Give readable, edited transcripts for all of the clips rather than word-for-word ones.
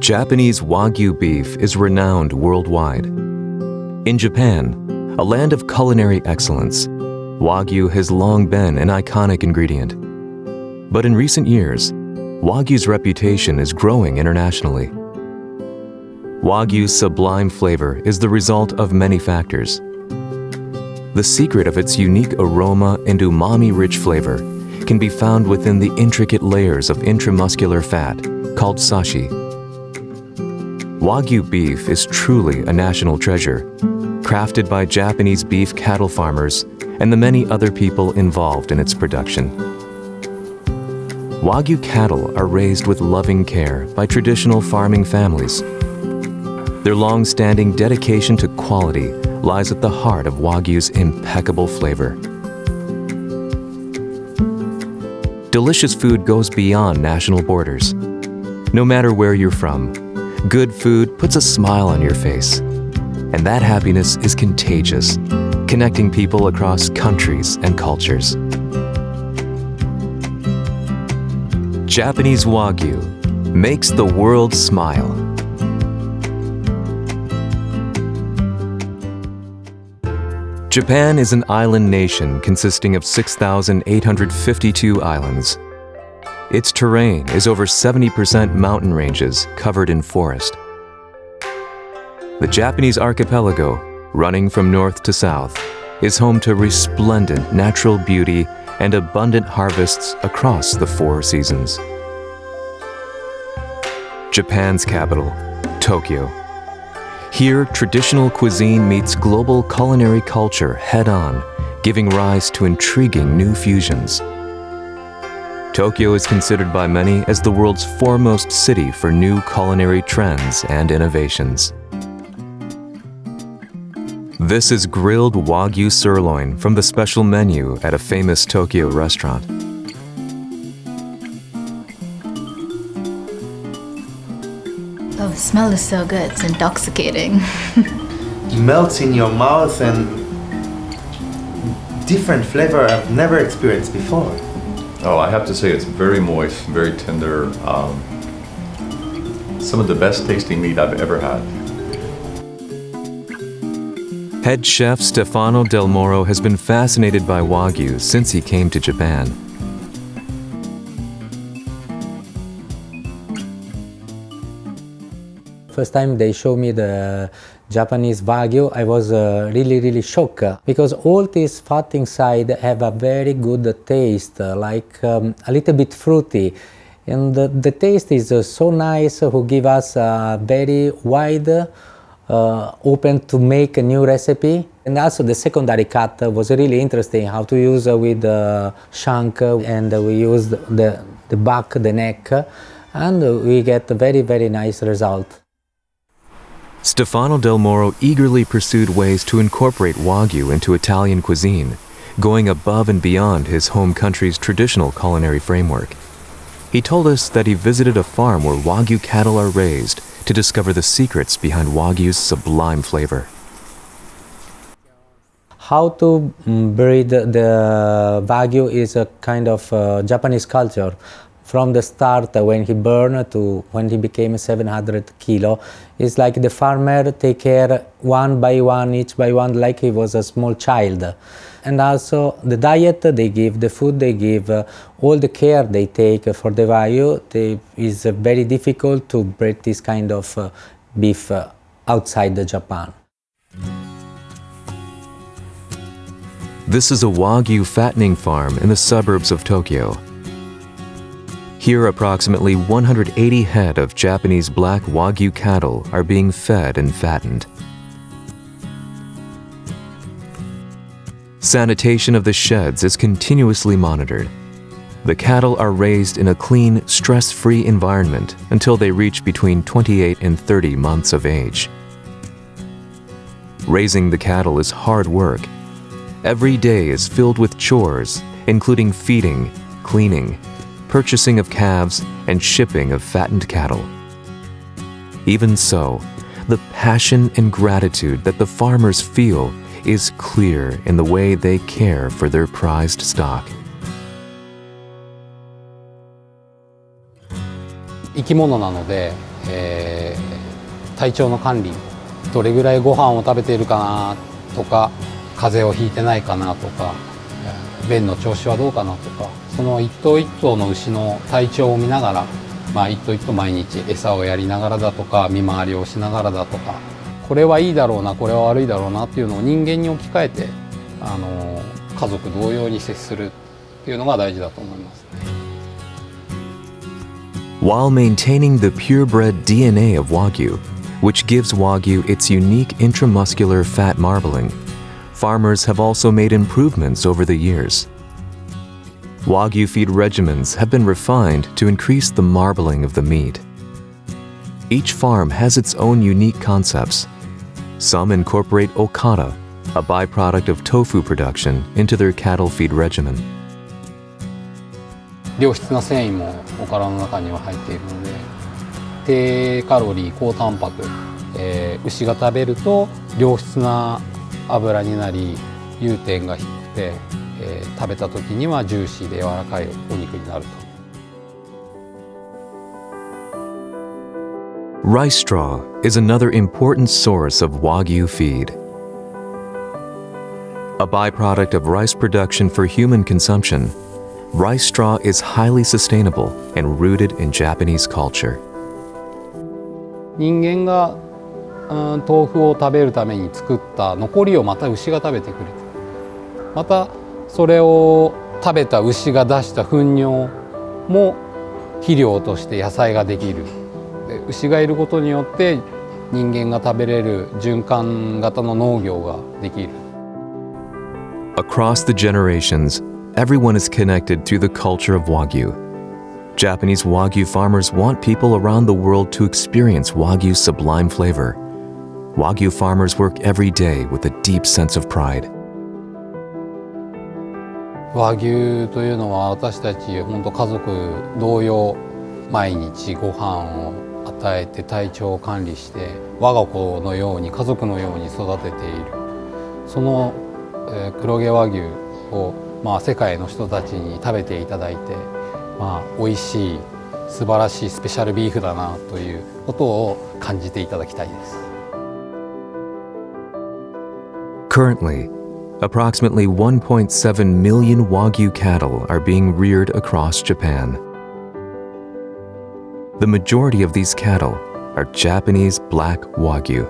Japanese Wagyu beef is renowned worldwide. In Japan, a land of culinary excellence, Wagyu has long been an iconic ingredient. But in recent years, Wagyu's reputation is growing internationally. Wagyu's sublime flavor is the result of many factors. The secret of its unique aroma and umami-rich flavor can be found within the intricate layers of intramuscular fat called sashi. Wagyu beef is truly a national treasure, crafted by Japanese beef cattle farmers and the many other people involved in its production. Wagyu cattle are raised with loving care by traditional farming families. Their long-standing dedication to quality lies at the heart of Wagyu's impeccable flavor. Delicious food goes beyond national borders. No matter where you're from, good food puts a smile on your face, and that happiness is contagious, connecting people across countries and cultures. Japanese Wagyu makes the world smile. Japan is an island nation consisting of 6,852 islands. Its terrain is over 70% mountain ranges covered in forest. The Japanese archipelago, running from north to south, is home to resplendent natural beauty and abundant harvests across the 4 seasons. Japan's capital, Tokyo. Here, traditional cuisine meets global culinary culture head-on, giving rise to intriguing new fusions. Tokyo is considered by many as the world's foremost city for new culinary trends and innovations. This is grilled Wagyu sirloin from the special menu at a famous Tokyo restaurant. Oh, the smell is so good. It's intoxicating. Melts in your mouth and different flavor I've never experienced before. Oh, I have to say it's very moist, very tender. Some of the best tasting meat I've ever had. Head chef Stefano Del Moro has been fascinated by Wagyu since he came to Japan. First time they showed me the Japanese Wagyu, I was really shocked because all these fat inside have a very good taste, like a little bit fruity. And the taste is so nice, who give us a very wide open to make a new recipe. And also the secondary cut was really interesting, how to use with the shank, and we used the back, the neck, and we get a very nice result. Stefano Del Moro eagerly pursued ways to incorporate Wagyu into Italian cuisine, going above and beyond his home country's traditional culinary framework. He told us that he visited a farm where Wagyu cattle are raised to discover the secrets behind Wagyu's sublime flavor. How to breed the Wagyu is a kind of Japanese culture. From the start, when he burned to when he became 700 kilo, it's like the farmer take care one by one, each by one, like he was a small child. And also the diet they give, the food they give, all the care they take for the Wagyu, is very difficult to breed this kind of beef outside Japan. This is a Wagyu fattening farm in the suburbs of Tokyo. Here, approximately 180 head of Japanese black Wagyu cattle are being fed and fattened. Sanitation of the sheds is continuously monitored. The cattle are raised in a clean, stress-free environment until they reach between 28 and 30 months of age. Raising the cattle is hard work. Every day is filled with chores, including feeding, cleaning, purchasing of calves, and shipping of fattened cattle. Even so, the passion and gratitude that the farmers feel is clear in the way they care for their prized stock. 生き物なので、体調の管理、どれぐらいご飯を食べているかなとか、風邪をひいてないかなとか、便の調子はどうかなとか、その一頭一頭の牛の体調を見ながら、一頭一頭毎日餌をやりながらだとか、見回りをしながらだとか、これはいいだろうな、これは悪いだろうなっていうのを人間に置き換えて、家族同様に接するっていうのが大事だと思いますね。While maintaining the purebred DNA of Wagyu, which gives Wagyu its unique intramuscular fat marbling, farmers have also made improvements over the years. Wagyu feed regimens have been refined to increase the marbling of the meat. Each farm has its own unique concepts. Some incorporate okara, a byproduct of tofu production, into their cattle feed regimen. 良質な繊維もおからの中には入っているので、低カロリー高タンパク、牛が食べると良質な油になり融点が低くて、食べた時にはジューシーで柔らかいお肉になると。Rice straw is another important source of Wagyu feed. A byproduct of rice production for human consumption, rice straw is highly sustainable and rooted in Japanese culture. 人間が、豆腐を食べるために作った残りをまた牛が食べてくれて、またそれを食べた牛が出した糞尿も肥料として野菜ができる。で、牛がいることによって人間が食べれる循環型の農業ができる。Across the generations, everyone is connected through the culture of Wagyu. Japanese Wagyu farmers want people around the world to experience Wagyu's sublime flavor. Wagyu farmers work every day with a deep sense of pride. 和牛というのは私たち本当家族同様、毎日ご飯を与えて体調を管理して我が子のように家族のように育てている。その黒毛和牛を、世界の人たちに食べていただいて、美味しい素晴らしいスペシャルビーフだなということを感じていただきたいです。Currently, approximately 1.7 million Wagyu cattle are being reared across Japan. The majority of these cattle are Japanese black Wagyu.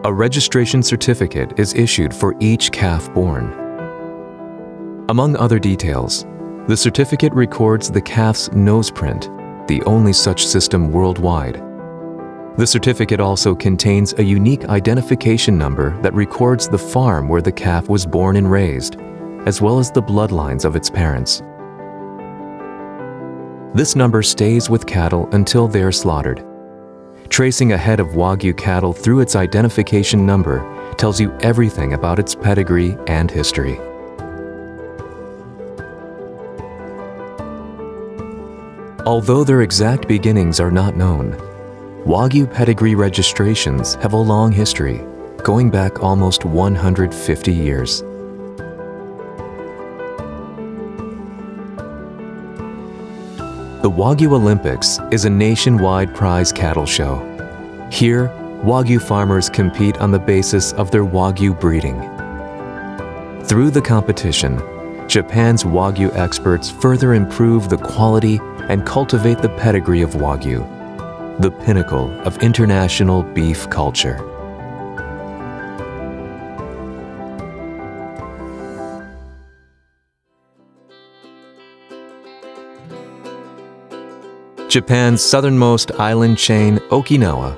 A registration certificate is issued for each calf born. Among other details, the certificate records the calf's nose print, the only such system worldwide. The certificate also contains a unique identification number that records the farm where the calf was born and raised, as well as the bloodlines of its parents. This number stays with cattle until they are slaughtered. Tracing a head of Wagyu cattle through its identification number tells you everything about its pedigree and history. Although their exact beginnings are not known, Wagyu pedigree registrations have a long history, going back almost 150 years. The Wagyu Olympics is a nationwide prize cattle show. Here, Wagyu farmers compete on the basis of their Wagyu breeding. Through the competition, Japan's Wagyu experts further improve the quality and cultivate the pedigree of Wagyu, the pinnacle of international beef culture. Japan's southernmost island chain, Okinawa.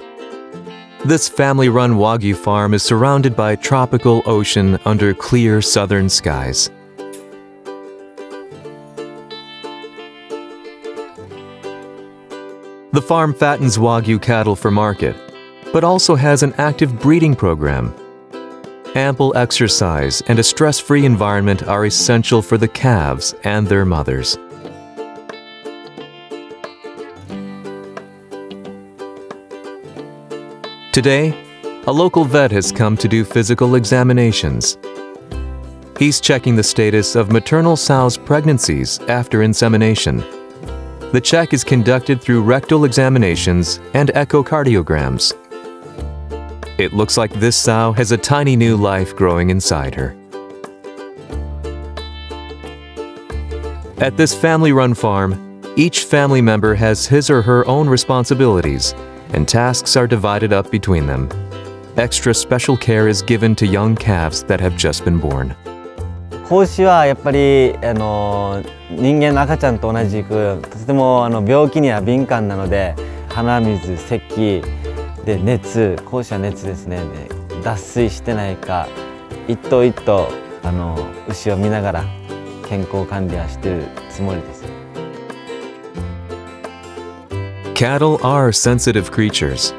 This family-run Wagyu farm is surrounded by tropical ocean under clear southern skies. The farm fattens Wagyu cattle for market, but also has an active breeding program. Ample exercise and a stress-free environment are essential for the calves and their mothers. Today, a local vet has come to do physical examinations. He's checking the status of maternal sow's pregnancies after insemination. The check is conducted through rectal examinations and echocardiograms. It looks like this sow has a tiny new life growing inside her. At this family-run farm, each family member has his or her own responsibilities, and tasks are divided up between them. Extra special care is given to young calves that have just been born. 子牛はやっぱり人間の赤ちゃんと同じくとても病気には敏感なので、鼻水、咳で熱、子牛は熱ですね。で脱水してないか一頭一頭牛を見ながら健康管理はしているつもりです。Cattle are sensitive creatures.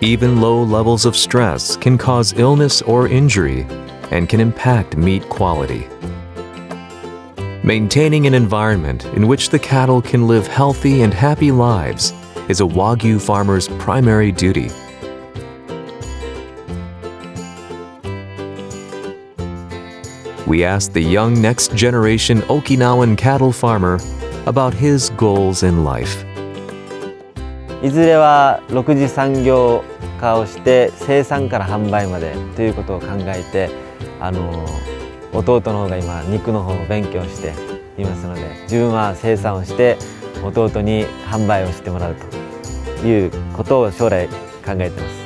Even low levels of stress can cause illness or injury and can impact meat quality. Maintaining an environment in which the cattle can live healthy and happy lives is a Wagyu farmer's primary duty. We asked the young next generation Okinawan cattle farmer about his goals in life. いずれは6次産業化をして生産から販売までということを考えて弟の方が今肉の方を勉強していますので、自分は生産をして弟に販売をしてもらうということを将来考えています。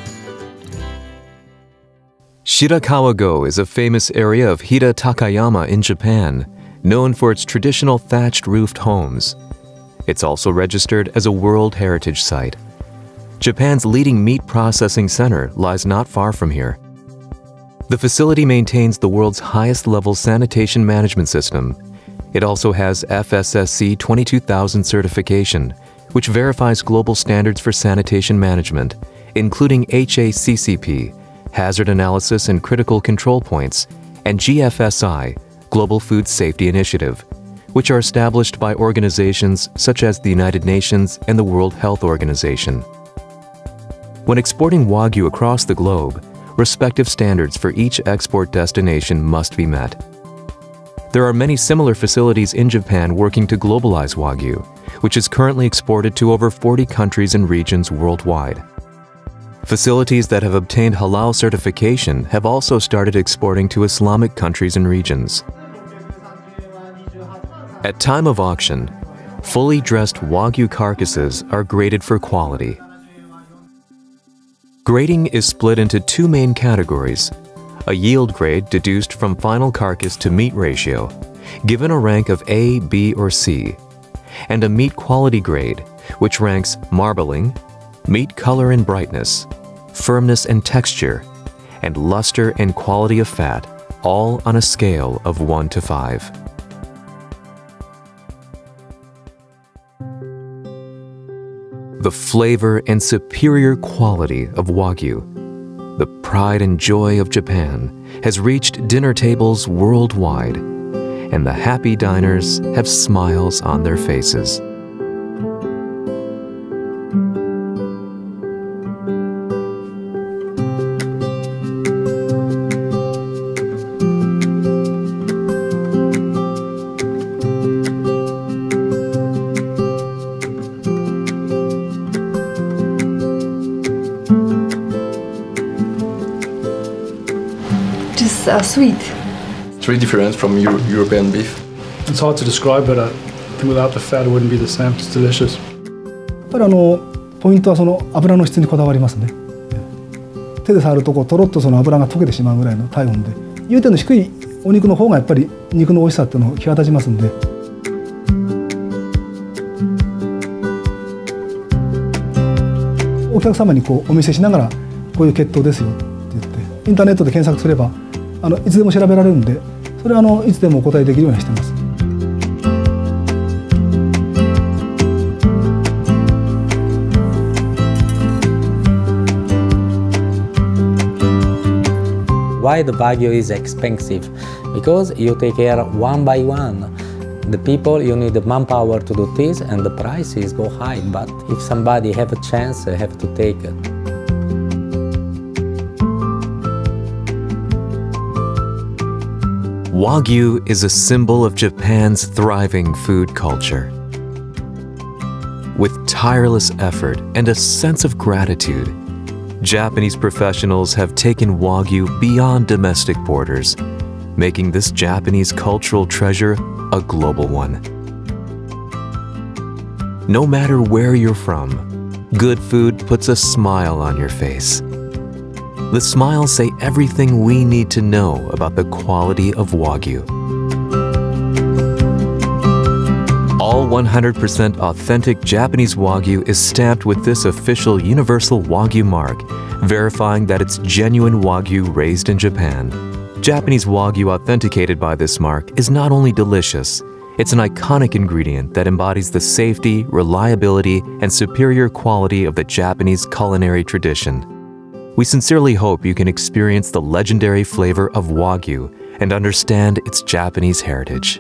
Shirakawa-go is a famous area of Hida Takayama in Japan, known for its traditional thatched roofed homes. It's also registered as a World Heritage Site. Japan's leading meat processing center lies not far from here. The facility maintains the world's highest level sanitation management system. It also has FSSC 22000 certification, which verifies global standards for sanitation management, including HACCP, Hazard Analysis and Critical Control Points, and GFSI, Global Food Safety Initiative, which are established by organizations such as the United Nations and the World Health Organization. When exporting Wagyu across the globe, respective standards for each export destination must be met. There are many similar facilities in Japan working to globalize Wagyu, which is currently exported to over 40 countries and regions worldwide. Facilities that have obtained halal certification have also started exporting to Islamic countries and regions. At time of auction, fully dressed Wagyu carcasses are graded for quality. Grading is split into two main categories: a yield grade deduced from final carcass to meat ratio, given a rank of A, B, or C, and a meat quality grade, which ranks marbling, meat color and brightness, firmness and texture, and luster and quality of fat, all on a scale of 1 to 5. The flavor and superior quality of Wagyu, the pride and joy of Japan, has reached dinner tables worldwide, and the happy diners have smiles on their faces. Just sweet. It's really different from European beef. It's hard to describe, but I think without the fat it wouldn't be the same. It's delicious. やっぱりポイントはその油の質にこだわりますね。手で触るととろっとその油が溶けてしまうぐらいの体温で、融点の低いお肉の方がやっぱり肉の美味しさっていうのを際立ちますんで。お客様にお見せしながらこういう血統ですよって言ってインターネットで検索すればいつでも調べられるんで、それはいつでもお答えできるようにしてます。Why the Wagyu is expensive? Because you take care one by one. The people, you need the manpower to do this, and the prices go high. But if somebody have a chance, they have to take it. Wagyu is a symbol of Japan's thriving food culture. With tireless effort and a sense of gratitude, Japanese professionals have taken Wagyu beyond domestic borders, making this Japanese cultural treasure a global one. No matter where you're from, good food puts a smile on your face. The smiles say everything we need to know about the quality of Wagyu. All 100% authentic Japanese Wagyu is stamped with this official Universal Wagyu mark, verifying that it's genuine Wagyu raised in Japan. Japanese Wagyu authenticated by this mark is not only delicious, it's an iconic ingredient that embodies the safety, reliability, and superior quality of the Japanese culinary tradition. We sincerely hope you can experience the legendary flavor of Wagyu and understand its Japanese heritage.